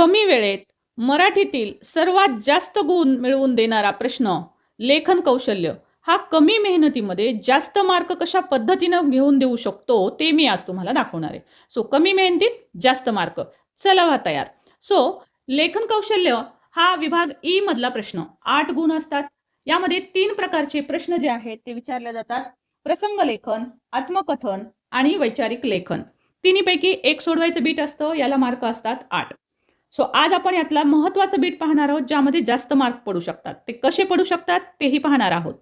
कमी वेळेत मराठीतील सर्वात जास्त गुण मिळवून देणारा प्रश्न लेखन कौशल्य हा कमी मेहनतीमध्ये जास्त मार्क कशा पद्धतीनं घेऊन देऊ शकतो ते मी आज तुम्हाला दाखवणार आहे. सो कमी मेहनतीत जास्त मार्क. चला व्हा तयार. सो लेखन कौशल्य हा विभाग ई मधला प्रश्न 8 गुण असतात. यामध्ये 3 प्रकारचे प्रश्न जे आहेत ते विचारले जातात. प्रसंग लेखन, आत्मकथन आणि वैचारिक लेखन. तिन्हीपैकी एक सोडवायचं बीट असतं, याला मार्क असतात 8. सो आज आपण यातला महत्त्वाचा बीट पाहणार आहोत ज्यामध्ये जास्त मार्क पडू शकतात. ते कसे पडू शकतात तेही पाहणार आहोत.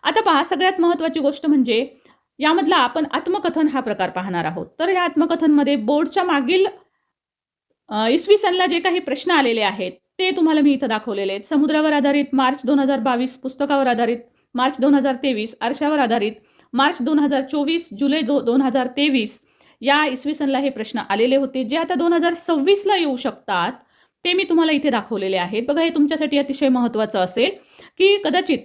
आता पहा, सगळ्यात महत्त्वाची गोष्ट म्हणजे यामधला आपण आत्मकथन हा प्रकार पाहणार आहोत. तर या आत्मकथनमध्ये बोर्डच्या मागील इसवी सनला जे काही प्रश्न आलेले आहेत ते तुम्हाला मी इथं दाखवलेले आहेत. समुद्रावर आधारित मार्च 2022, पुस्तकावर आधारित मार्च 2023, आरशावर आधारित मार्च 2024, जुलै 2023 या इसवी सनला हे प्रश्न आलेले होते, जे आता 2026ला येऊ शकतात. ते मी तुम्हाला इथे दाखवलेले आहेत. बघा, हे तुमच्यासाठी अतिशय महत्त्वाचं असेल की कदाचित,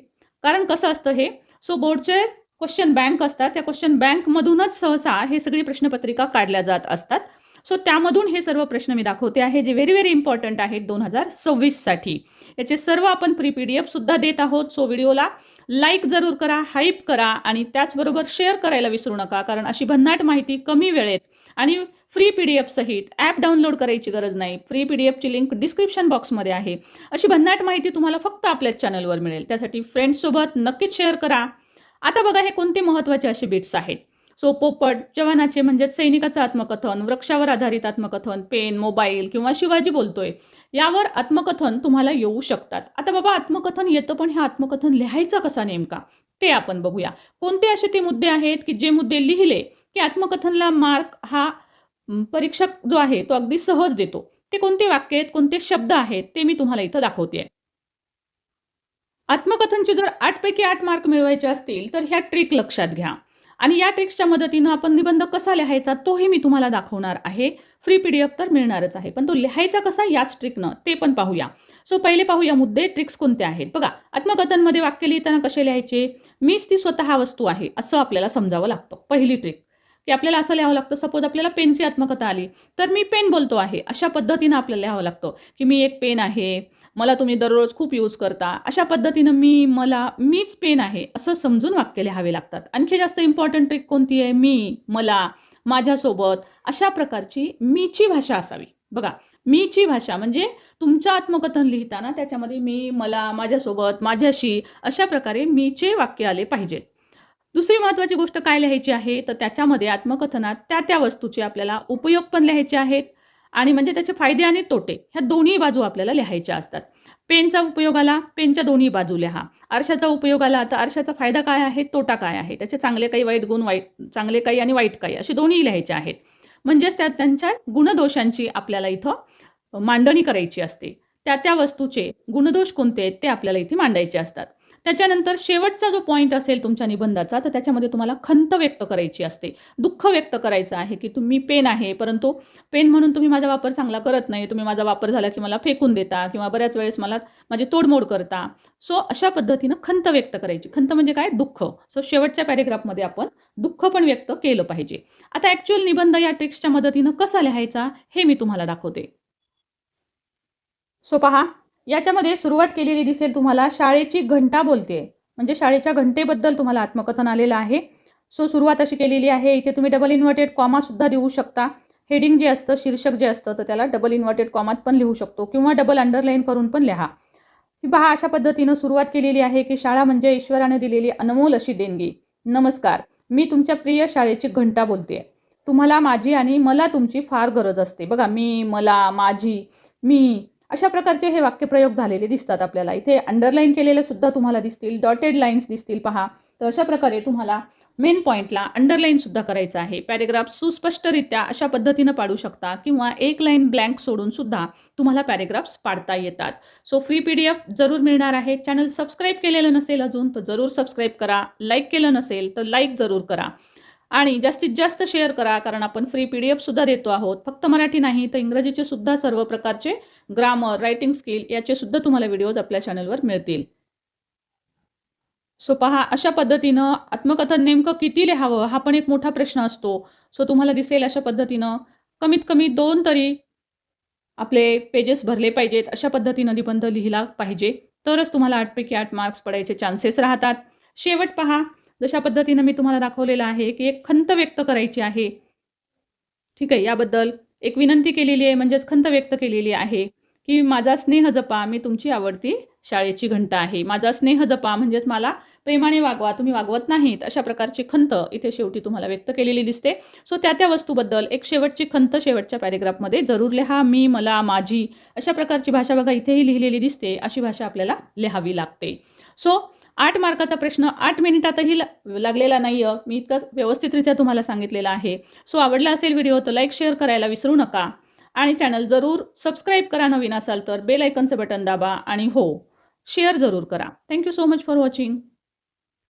कारण कसं असतं हे, सो बोर्डचे क्वेश्चन बँक असतात, त्या क्वेश्चन बँकमधूनच सहसा हे सगळी प्रश्नपत्रिका काढल्या जात असतात. सो त्यामधून हे सर्व प्रश्न मी दाखवते आहे, जे व्हेरी व्हेरी इम्पॉर्टंट आहेत 2026 साठी. याचे सर्व आपण फ्री PDF सुद्धा देत आहोत. सो व्हिडिओला लाईक जरूर करा, हाईप करा आणि त्याचबरोबर शेअर करायला विसरू नका, कारण अशी भन्नाट माहिती कमी वेळेत आणि फ्री PDF सहित, ॲप डाउनलोड करायची गरज नाही, फ्री PDF ची लिंक डिस्क्रिप्शन बॉक्समध्ये आहे. अशी भन्नाट माहिती तुम्हाला फक्त आपल्याच चॅनलवर मिळेल. त्यासाठी फ्रेंड्ससोबत नक्कीच शेअर करा. आता बघा, हे कोणते महत्त्वाचे असे बिट्स आहेत. सो पोपट, जवानाचे म्हणजे सैनिकाचं आत्मकथन, वृक्षावर आधारित आत्मकथन, पेन, मोबाईल किंवा शिवाजी बोलतोय यावर आत्मकथन तुम्हाला येऊ शकतात. आता बाबा, आत्मकथन येतं, पण हे आत्मकथन लिहायचं कसा नेमका ते आपण बघूया. कोणते असे ते मुद्दे आहेत की जे मुद्दे लिहिले की आत्मकथनला मार्क हा परीक्षक जो आहे तो अगदी सहज देतो. ते कोणते वाक्य आहेत, कोणते शब्द आहेत ते मी तुम्हाला इथं दाखवते. आत्मकथनचे जर 8 पैकी 8 मार्क मिळवायचे असतील तर ह्या ट्रिक लक्षात घ्या. आणि या ट्रिक्सच्या मदतीनं आपण निबंध कसा लिहायचा तोही मी तुम्हाला दाखवणार आहे. फ्री PDF तर मिळणारच आहे, पण तो लिहायचा कसा याच ट्रिकनं ते पण पाहूया. सो पहिले पाहूया मुद्दे, ट्रिक्स कोणते आहेत. बघा, आत्मकथनमध्ये वाक्य लिहिताना कसे लिहायचे. मीच ती स्वतः वस्तू आहे असं आपल्याला समजावं लागतं. पहिली ट्रिक की आपल्याला असं लिहावं लागतं. सपोज आपल्याला पेनची आत्मकथा आली तर मी पेन बोलतो आहे अशा पद्धतीनं आपल्याला लिहावं लागतं की मी एक पेन आहे, मला तुम्ही दररोज खूप यूज करता, अशा पद्धतीनं मीच पेन आहे असं समजून वाक्य लिहावे लागतात. आणखी जास्त इम्पॉर्टंट ट्रिक कोणती आहे. मी, मला, माझ्यासोबत अशा प्रकारची मीची भाषा असावी. बघा, मीची भाषा म्हणजे तुमचं आत्मकथन लिहिताना त्याच्यामध्ये मी, मला, माझ्यासोबत, माझ्याशी अशा प्रकारे मीचे वाक्य आले पाहिजेत. दुसरी महत्त्वाची गोष्ट काय लिहायची आहे, तर त्याच्यामध्ये आत्मकथनात त्या वस्तूचे आपल्याला उपयोग पण लिहायचे आहेत आणि म्हणजे त्याचे फायदे आणि तोटे ह्या दोन्ही बाजू आपल्याला लिहायच्या असतात. पेनचा उपयोग आला, पेनच्या दोन्ही बाजू लिहा. आरशाचा उपयोग आला, तर आरशाचा फायदा काय आहे, तोटा काय आहे, त्याचे चांगले काही, वाईट गुण, चांगले काही आणि वाईट काही, असे दोन्ही लिहायचे आहेत. म्हणजेच त्यांच्या गुणदोषांची आपल्याला इथं मांडणी करायची असते. त्या वस्तूचे गुणदोष कोणते आहेत ते आपल्याला इथे मांडायचे असतात. त्याच्यानंतर शेवटचा जो पॉईंट असेल तुमच्या निबंधाचा, तर त्याच्यामध्ये तुम्हाला खंत व्यक्त करायची असते, दुःख व्यक्त करायचं आहे की तुम्ही पेन आहे, परंतु पेन म्हणून तुम्ही माझा वापर चांगला करत नाही, तुम्ही माझा वापर झाला की मला फेकून देता किंवा बऱ्याच वेळेस मला माझी तोडमोड करता. सो अशा पद्धतीनं खंत व्यक्त करायची. खंत म्हणजे काय, दुःख. सो शेवटच्या पॅरेग्राफमध्ये आपण दुःख पण व्यक्त केलं पाहिजे. आता ॲक्च्युअल निबंध या ट्रिक्सच्या मदतीनं कसा लिहायचा हे मी तुम्हाला दाखवते. सो पहा, याच्यामध्ये सुरुवात केलेली दिसेल तुम्हाला, शाळेची घंटा बोलते, म्हणजे शाळेच्या घंटेबद्दल तुम्हाला आत्मकथन आलेलं आहे. सो सुरुवात अशी केलेली आहे. इथे तुम्ही डबल इन्व्हर्टेड कॉमा सुद्धा देऊ शकता. हेडिंग जे असतं, शीर्षक जे असतं, तर त्याला डबल इन्व्हर्टेड कॉमात पण लिहू शकतो किंवा डबल अंडरलाईन करून पण लिहा. पहा, अशा पद्धतीनं सुरुवात केलेली आहे की शाळा म्हणजे ईश्वराने दिलेली अनमोल अशी देणगी. नमस्कार, मी तुमच्या प्रिय शाळेची घंटा बोलते. तुम्हाला माझी आणि मला तुमची फार गरज असते. बघा, मी, मला, माझी, मी अशा प्रकारचे हे वाक्यप्रयोग झालेले दिसतात आपल्याला. इथे अंडरलाईन केलेले सुद्धा तुम्हाला दिसतील, डॉटेड लाईन्स दिसतील. पहा, तर अशा प्रकारे तुम्हाला मेन पॉईंटला अंडरलाईन सुद्धा करायचं आहे. पॅरेग्राफ सुस्पष्टरित्या अशा पद्धतीनं पाडू शकता किंवा एक लाईन ब्लँक सोडून सुद्धा तुम्हाला पॅरेग्राफ्स पाडता येतात. सो फ्री PDF जरूर मिळणार आहे. चॅनल सबस्क्राईब केलेलं नसेल अजून तर जरूर सबस्क्राईब करा. लाईक केलं नसेल तर लाईक जरूर करा आणि जास्तीत जास्त शेअर करा, कारण आपण फ्री PDF सुद्धा देतो आहोत. फक्त मराठी नाही तर इंग्रजीचे सुद्धा सर्व प्रकारचे ग्रामर, रायटिंग स्किल याचे सुद्धा तुम्हाला व्हिडिओज आपल्या चॅनलवर मिळतील. सो पहा, अशा पद्धतीनं आत्मकथन नेमकं किती लिहावं हा पण एक मोठा प्रश्न असतो. सो तुम्हाला दिसेल अशा पद्धतीनं कमीत कमी 2 तरी आपले पेजेस भरले पाहिजेत, अशा पद्धतीनं निबंध लिहिला पाहिजे. तरच तुम्हाला 8 पैकी 8 मार्क्स पडायचे चान्सेस राहतात. शेवट पहा, जशा पद्धतीनं मी तुम्हाला दाखवलेलं आहे, की एक खंत व्यक्त करायची आहे. ठीक आहे. याबद्दल एक विनंती केलेली आहे, म्हणजेच खंत व्यक्त केलेली आहे, की माझा स्नेह जपा, मी तुमची आवडती शाळेची घंटा आहे. माझा स्नेह जपा म्हणजेच मला प्रेमाने वागवा, तुम्ही वागवत नाहीत, अशा प्रकारची खंत इथे शेवटी तुम्हाला व्यक्त केलेली दिसते. सो त्या वस्तूबद्दल एक शेवटची खंत शेवटच्या पॅरेग्राफमध्ये जरूर लिहा. मी, मला, माझी अशा प्रकारची भाषा बघा इथेही लिहिलेली दिसते. अशी भाषा आपल्याला लिहावी लागते. सो 8 मार्काचा प्रश्न 8 मिनिटातही लागलेला नाहीये. मी इतकं व्यवस्थितरित्या तुम्हाला सांगितलेलं आहे. सो आवडला असेल व्हिडिओ तर लाईक, शेअर करायला विसरू नका आणि चॅनल जरूर सबस्क्राईब करा नवीन असाल तर. बेल आयकॉनचं बटन दाबा आणि हो, शेअर जरूर करा. Thank you so much for watching.